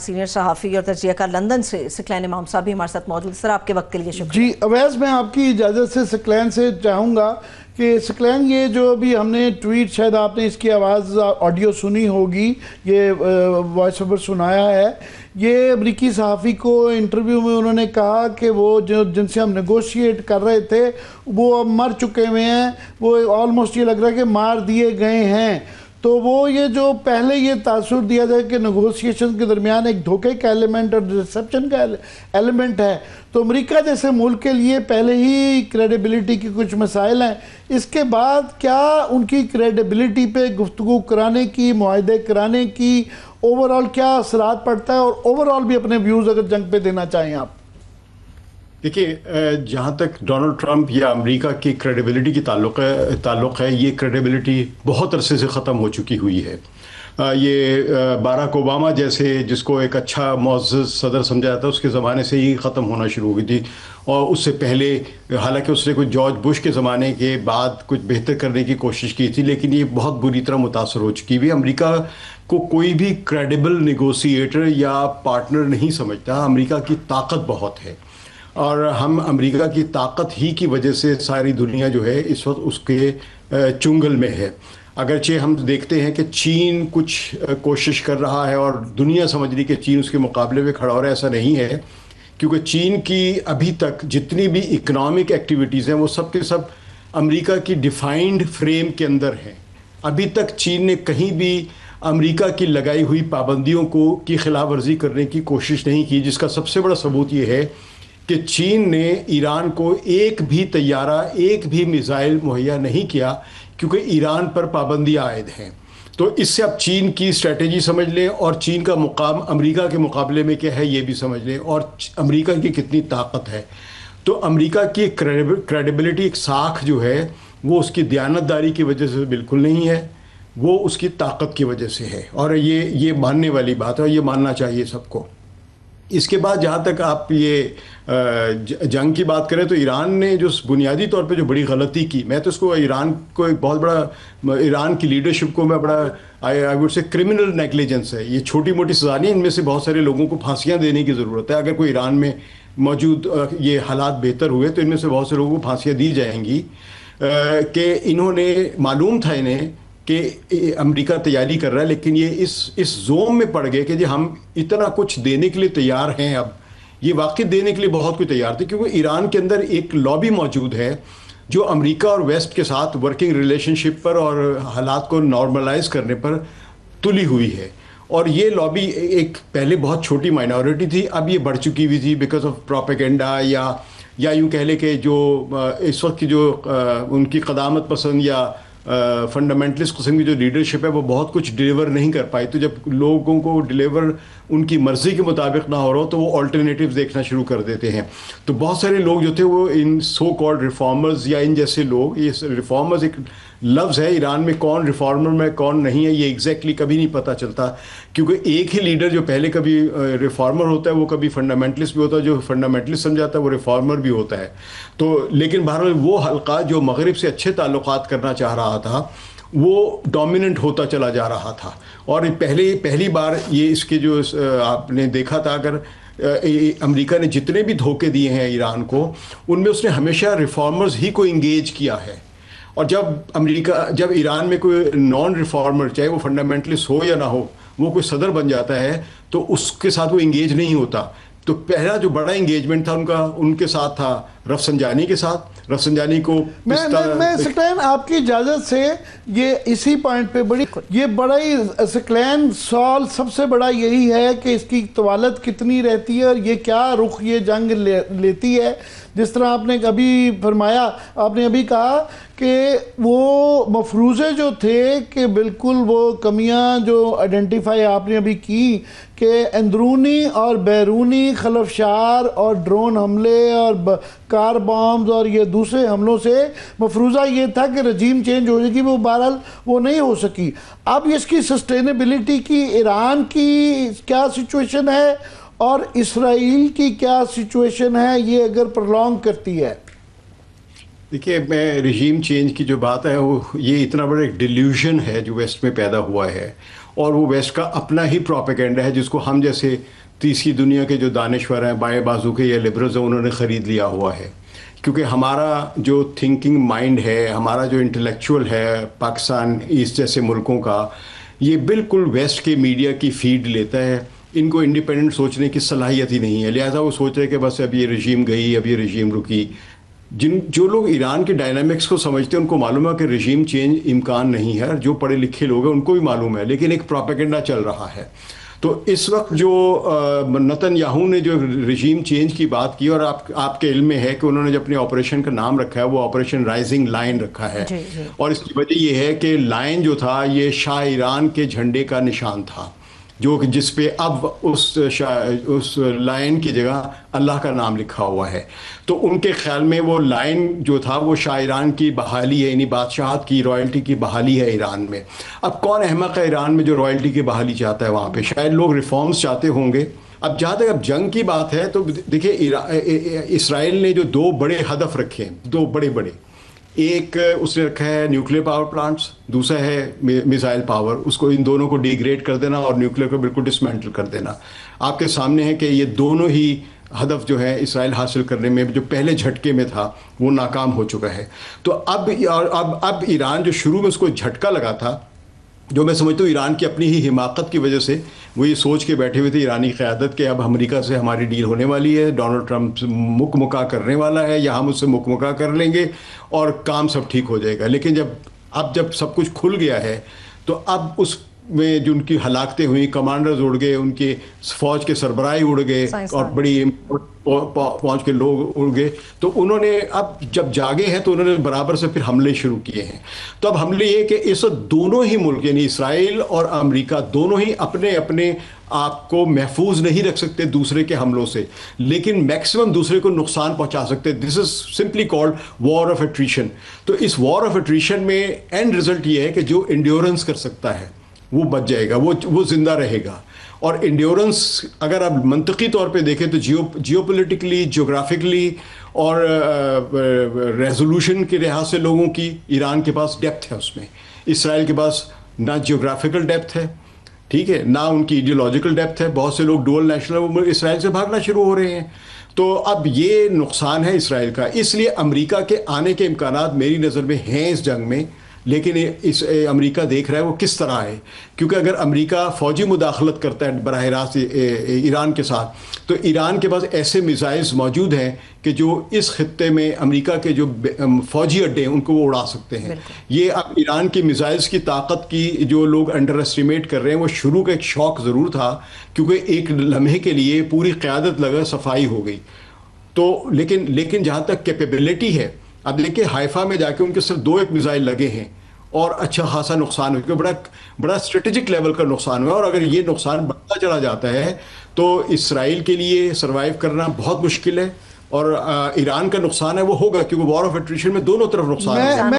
Senior صحافی اور تجزیہ کار لندن سے ثقلین امام صاحب بھی ہمارے ساتھ موجود ہیں۔ سر آپ کے وقت کے لیے شکریہ۔ جی اویس، میں آپ کی اجازت سے ثقلین سے چاہوں گا کہ ثقلین یہ جو ابھی ہم نے ٹویٹ، شاید آپ نے اس کی آواز آڈیو سنی ہوگی، یہ وائس اوور سنایا ہے، یہ امریکی صحافی کو انٹرویو میں انہوں نے کہا کہ وہ جن سے ہم نیگوشیٹ کر رہے تھے وہ اب مر چکے ہوئے ہیں، وہ آلموسٹ یہ لگ رہا ہے کہ مار دیے گئے ہیں۔ تو وہ یہ جو پہلے یہ تاثر دیا جائے کہ نیگوسیشن کے درمیان ایک دھوکے کا ایلیمنٹ اور ڈسپشن کا ایلیمنٹ ہے، تو امریکہ جیسے ملک کے لیے پہلے ہی کریڈیبلٹی کی کچھ مسائل ہیں، اس کے بعد کیا ان کی کریڈیبلٹی پہ گفتگو کرانے کی، معاہدے کرانے کی اوورآل کیا اثرات پڑتا ہے، اور اوورآل بھی اپنے ویوز اگر جنگ پہ دینا چاہیں آپ؟ دیکھیے، جہاں تک ڈونلڈ ٹرمپ یا امریکہ کی کریڈیبلٹی کی تعلق ہے، یہ کریڈیبلٹی بہت عرصے سے ختم ہو چکی ہوئی ہے۔ یہ باراک اوباما جیسے جس کو ایک اچھا معزز صدر سمجھا جاتا ہے، اس کے زمانے سے ہی ختم ہونا شروع ہو گئی تھی، اور اس سے پہلے حالانکہ اس نے کچھ جارج بش کے زمانے کے بعد کچھ بہتر کرنے کی کوشش کی تھی، لیکن یہ بہت بری طرح متاثر ہو چکی ہوئی۔ امریکہ کو کوئی بھی کریڈیبل نیگوسیٹر یا پارٹنر نہیں سمجھتا۔ امریکہ کی طاقت بہت ہے، اور ہم امریکہ کی طاقت ہی کی وجہ سے ساری دنیا جو ہے اس وقت اس کے چنگل میں ہے۔ اگرچہ ہم دیکھتے ہیں کہ چین کچھ کوشش کر رہا ہے، اور دنیا سمجھ رہی کہ چین اس کے مقابلے میں کھڑا ہو رہا ہے، ایسا نہیں ہے، کیونکہ چین کی ابھی تک جتنی بھی اکنامک ایکٹیویٹیز ہیں وہ سب کے سب امریکہ کی ڈیفائنڈ فریم کے اندر ہیں۔ ابھی تک چین نے کہیں بھی امریکہ کی لگائی ہوئی پابندیوں کی خلاف ورزی کرنے کی کوشش نہیں کی، جس کا سب سے بڑا ثبوت یہ ہے کہ چین نے ایران کو ایک بھی طیارہ، ایک بھی میزائل مہیا نہیں کیا، کیونکہ ایران پر پابندیاں عائد ہیں۔ تو اس سے اب چین کی اسٹریٹجی سمجھ لیں، اور چین کا مقام امریکہ کے مقابلے میں کیا ہے یہ بھی سمجھ لیں، اور امریکہ کی کتنی طاقت ہے۔ تو امریکہ کی کریڈیبلٹی ایک ساکھ جو ہے وہ اس کی دیانتداری کی وجہ سے بالکل نہیں ہے، وہ اس کی طاقت کی وجہ سے ہے، اور یہ ماننے والی بات ہے، اور یہ ماننا چاہیے سب کو۔ اس کے بعد جہاں تک آپ یہ جنگ کی بات کریں، تو ایران نے جو بنیادی طور پہ جو بڑی غلطی کی، میں تو اس کو ایران کو ایک بہت بڑا، ایران کی لیڈرشپ کو میں بڑا I would say criminal negligence ہے۔ یہ چھوٹی موٹی سزا نہیں، ان میں سے بہت سارے لوگوں کو پھانسیاں دینے کی ضرورت ہے۔ اگر کوئی ایران میں موجود یہ حالات بہتر ہوئے تو ان میں سے بہت سے لوگوں کو پھانسیاں دی جائیں گی، کہ انہوں نے معلوم تھا انہیں کہ امریکہ تیاری کر رہا ہے، لیکن یہ اس زوم میں پڑ گئے کہ جی ہم اتنا کچھ دینے کے لیے تیار ہیں، اب یہ واقعی دینے کے لیے بہت کچھ تیار تھے، کیونکہ ایران کے اندر ایک لابی موجود ہے جو امریکہ اور ویسٹ کے ساتھ ورکنگ ریلیشن شپ پر اور حالات کو نارملائز کرنے پر تلی ہوئی ہے، اور یہ لابی ایک پہلے بہت چھوٹی مائنورٹی تھی، اب یہ بڑھ چکی ہوئی تھی بیکاز آف پروپیگنڈا، یا یوں کہہ لیں کہ جو اس وقت کی جو ان کی قدامت پسند یا فنڈامنٹلسٹ قسم کی جو لیڈرشپ ہے وہ بہت کچھ ڈیلیور نہیں کر پائی۔ تو جب لوگوں کو ڈیلیور ان کی مرضی کے مطابق نہ ہو رہا ہو تو وہ آلٹرنیٹیوز دیکھنا شروع کر دیتے ہیں۔ تو بہت سارے لوگ جو تھے وہ ان سو کالڈ ریفارمرز یا ان جیسے لوگ، یہ ریفارمرز ایک لفظ ہے، ایران میں کون ریفارمر میں کون نہیں ہے یہ ایگزیکٹلی کبھی نہیں پتہ چلتا، کیونکہ ایک ہی لیڈر جو پہلے کبھی ریفارمر ہوتا ہے وہ کبھی فنڈامنٹلسٹ بھی ہوتا ہے، جو فنڈامنٹلسٹ سمجھاتا ہے وہ ریفارمر بھی ہوتا ہے۔ تو لیکن بہرحال وہ حلقہ جو مغرب سے اچھے تعلقات کرنا چاہ رہا تھا وہ ڈومیننٹ ہوتا چلا جا رہا تھا، اور پہلی بار یہ اس کے جو آپ نے دیکھا تھا، اگر امریکہ نے جتنے بھی دھوکے دیے ہیں ایران کو، ان میں اس نے ہمیشہ ریفارمرز ہی کو انگیج کیا ہے، اور جب ایران میں کوئی نان ریفارمر، چاہے وہ فنڈامنٹلسٹ ہو یا نہ ہو، وہ کوئی صدر بن جاتا ہے تو اس کے ساتھ وہ انگیج نہیں ہوتا۔ تو پہلا جو بڑا انگیجمنٹ تھا ان کے ساتھ تھا رفسنجانی کے ساتھ، رفسنجانی کو میں ثقلین آپ کی اجازت سے یہ اسی پوائنٹ پہ بڑا ہی ثقلین سوال سب سے بڑا یہی ہے کہ اس کی طوالت کتنی رہتی ہے، اور یہ کیا رخ یہ جنگ لیتی ہے۔ جس طرح آپ نے ابھی فرمایا، آپ نے ابھی کہا کہ وہ مفروضے جو تھے کہ بالکل وہ کمیاں جو آئیڈینٹیفائی آپ نے ابھی کی کہ اندرونی اور بیرونی خلفشار اور ڈرون حملے اور کار بامز اور یہ دوسرے حملوں سے مفروضہ یہ تھا کہ رجیم چینج ہو جائے گی، وہ بہرحال وہ نہیں ہو سکی۔ اب اس کی سسٹینیبلٹی کی ایران کی کیا سچویشن ہے اور اسرائیل کی کیا سچویشن ہے یہ اگر پرلونگ کرتی ہے؟ دیکھیے، رجیم چینج کی جو بات ہے وہ یہ اتنا بڑا ایک ڈیلیوژن ہے جو ویسٹ میں پیدا ہوا ہے، اور وہ ویسٹ کا اپنا ہی پروپیگنڈا ہے جس کو ہم جیسے تیسری دنیا کے جو دانشور ہیں بائیں بازو کے یا لبرلز ہیں انہوں نے خرید لیا ہوا ہے. کیونکہ ہمارا جو تھنکنگ مائنڈ ہے, ہمارا جو انٹلیکچوئل ہے پاکستان ایسٹ جیسے ملکوں کا, یہ بالکل ویسٹ کے میڈیا کی فیڈ لیتا ہے. ان کو انڈیپینڈنٹ سوچنے کی صلاحیت ہی نہیں ہے, لہٰذا وہ سوچ رہے کہ بس اب یہ رژیم گئی, اب یہ رژیم رکی. جو لوگ ایران کے ڈائنامکس کو سمجھتے ہیں ان کو معلوم ہے کہ رژیم چینج امکان نہیں ہے, جو پڑھے لکھے لوگ ہیں ان کو بھی معلوم ہے, لیکن ایک پروپیگنڈا چل رہا ہے. تو اس وقت جو نتن یاہو نے جو رژیم چینج کی بات کی, اور آپ کے علم میں ہے کہ انہوں نے جو اپنے آپریشن کا نام رکھا ہے وہ آپریشن رائزنگ لائن رکھا ہے, اور اس کی وجہ یہ ہے کہ لائن جو تھا یہ شاہ ایران کے جھنڈے کا نشان تھا, جو جس پہ اب اس لائن کی جگہ اللہ کا نام لکھا ہوا ہے. تو ان کے خیال میں وہ لائن جو تھا وہ شاہ ایران کی بحالی ہے, یعنی بادشاہت کی, رائلٹی کی بحالی ہے ایران میں. اب کون احمق ہے ایران میں جو رائلٹی کی بحالی چاہتا ہے وہاں پہ؟ شاید لوگ ریفارمز چاہتے ہوں گے. اب جہاں تک اب جنگ کی بات ہے تو دیکھیے اسرائیل نے جو دو بڑے ہدف رکھے ہیں, دو بڑے, ایک اس نے رکھا ہے نیوکلیر پاور پلانٹس, دوسرا ہے میزائل پاور. اس کو ان دونوں کو ڈیگریڈ کر دینا اور نیوکلیر کو بالکل ڈسمینٹل کر دینا. آپ کے سامنے ہے کہ یہ دونوں ہی ہدف جو ہے اسرائیل حاصل کرنے میں جو پہلے جھٹکے میں تھا وہ ناکام ہو چکا ہے. تو اب ایران جو شروع میں اس کو جھٹکا لگا تھا, جو میں سمجھتا ہوں ایران کی اپنی ہی حماقت کی وجہ سے وہ یہ سوچ کے بیٹھے ہوئے تھے ایرانی قیادت کہ اب امریکہ سے ہماری ڈیل ہونے والی ہے, ڈونلڈ ٹرمپ مکا کرنے والا ہے یا ہم اس سے مکا کر لیں گے اور کام سب ٹھیک ہو جائے گا. لیکن جب سب کچھ کھل گیا ہے تو اب اس میں جو ان کی ہلاکتیں ہوئیں, کمانڈرز اڑ گئے, ان کے فوج کے سربراہ اڑ گئے اور بڑی فوج کے لوگ اڑ گئے, تو انہوں نے اب جب جاگے ہیں تو انہوں نے برابر سے پھر حملے شروع کیے ہیں. تو اب حملے یہ کہ اس وقت دونوں ہی ملک یعنی اسرائیل اور امریکہ دونوں ہی اپنے آپ کو محفوظ نہیں رکھ سکتے دوسرے کے حملوں سے, لیکن میکسیمم دوسرے کو نقصان پہنچا سکتے. This is simply called war of attrition. تو اس وار آف ایٹریشن میں اینڈ رزلٹ یہ ہے کہ جو انڈیورنس کر سکتا ہے وہ بچ جائے گا, وہ زندہ رہے گا. اور انڈیورنس اگر آپ منطقی طور پہ دیکھیں تو جیو پولیٹیکلی, جغرافکلی اور ریزولوشن کے لحاظ سے لوگوں کی ایران کے پاس ڈیپتھ ہے اس میں. اسرائیل کے پاس نہ جیوگرافیکل ڈیپتھ ہے, ٹھیک ہے, نہ ان کی ایڈیولوجیکل ڈیپتھ ہے. بہت سے لوگ ڈول نیشنل اسرائیل سے بھاگنا شروع ہو رہے ہیں. تو اب یہ نقصان ہے اسرائیل کا. اس لیے امریکہ کے آنے کے امکانات میری نظر میں ہیں اس جنگ میں, لیکن اس امریکہ دیکھ رہا ہے وہ کس طرح ہے. کیونکہ اگر امریکہ فوجی مداخلت کرتا ہے براہ راست ایران کے ساتھ تو ایران کے پاس ایسے میزائلز موجود ہیں کہ جو اس خطے میں امریکہ کے جو فوجی اڈے ہیں ان کو وہ اڑا سکتے ہیں. یہ اب ایران کی میزائلز کی طاقت کی جو لوگ انڈر اسٹیمیٹ کر رہے ہیں, وہ شروع کا ایک شوق ضرور تھا کیونکہ ایک لمحے کے لیے پوری قیادت لگا صفائی ہو گئی. تو لیکن جہاں تک کیپیبلٹی ہے, اب دیکھیں حائفہ میں جا کے ان کے صرف 2 میزائل لگے ہیں اور اچھا خاصا نقصان ہو, کیونکہ بڑا اسٹریٹجک لیول کا نقصان ہوا. اور اگر یہ نقصان بڑھتا چلا جاتا ہے تو اسرائیل کے لیے سروائیو کرنا بہت مشکل ہے, اور ایران کا نقصان ہے وہ ہوگا کیونکہ وار آف ایٹریشن میں دونوں طرف نقصان ہے.